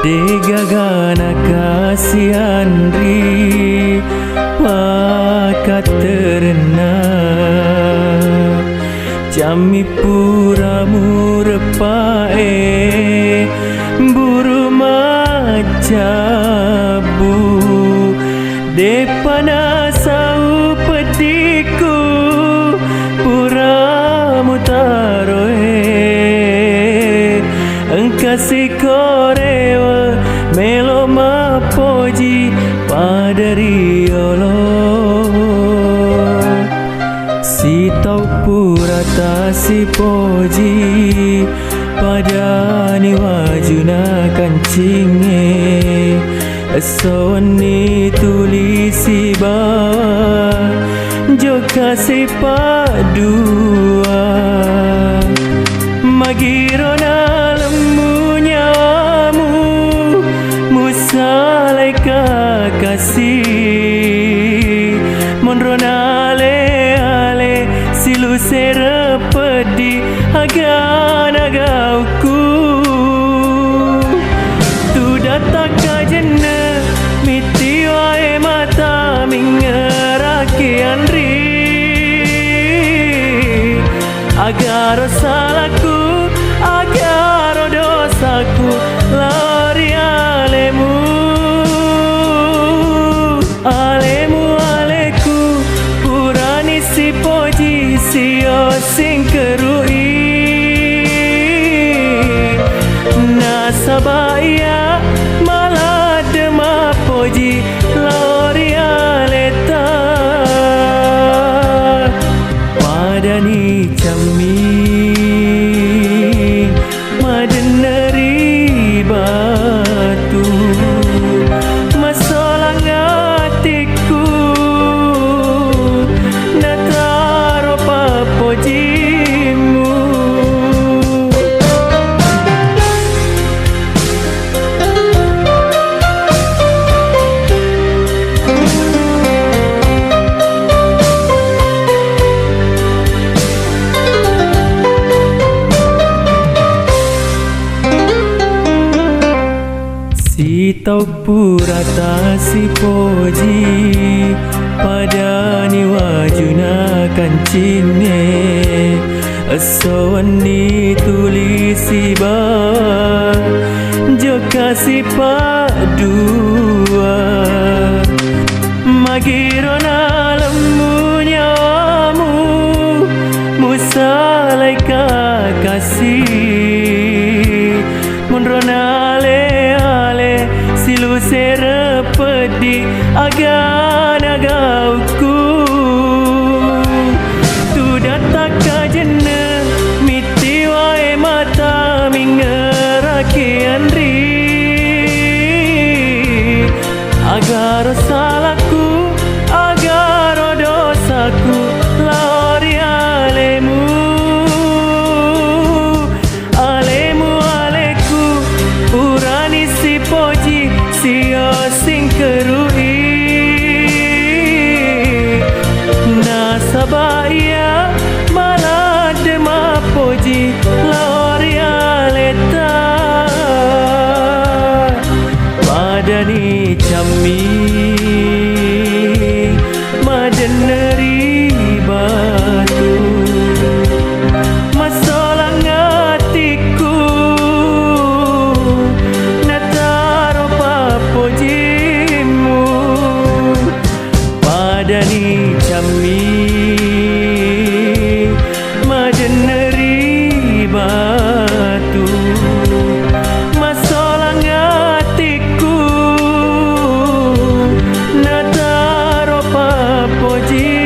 Degagana kasihanri pakat terena Jami pura murepae buru macabu Depana sau petiku pura mutaroe Engkasi korewa melo mapoji padari olo Si tau pura si poji padani wajuna kancinge Soni tulisi bawa joka si padua Magirona lembu nyawamu Musalai kakasih Monrona ale silu serepedi Agan-agauku Tu datang kajena Miti wae mata mingeraki andri Agar salahku Agar dosaku lari alemu Alemu aleku Purani si poji Sio sing kerui Nasabaya malah dema poji lari aleta Padani cami Madeneri batu Masolang hatiku Nataro papojimu Si tau purata si poji Padani wajuna kancine Asawani tulisi bawa Joka si padua Magirona lembu nyawamu Musalai kakasih Monrona ale silu serepedi Agan-agauku Tu datang kajena Miti wae mata mingeraki andri Agar salahku Agar dosaku lari alemu Alemu aleku Purani si poji Sio sing kerui Nasabaya malah dema poji lari aleta Padani cami Madeneri batu Masolang hatiku Nataro papojimu Padani cami Madeneri batu Masolang hatiku Nataro papojimu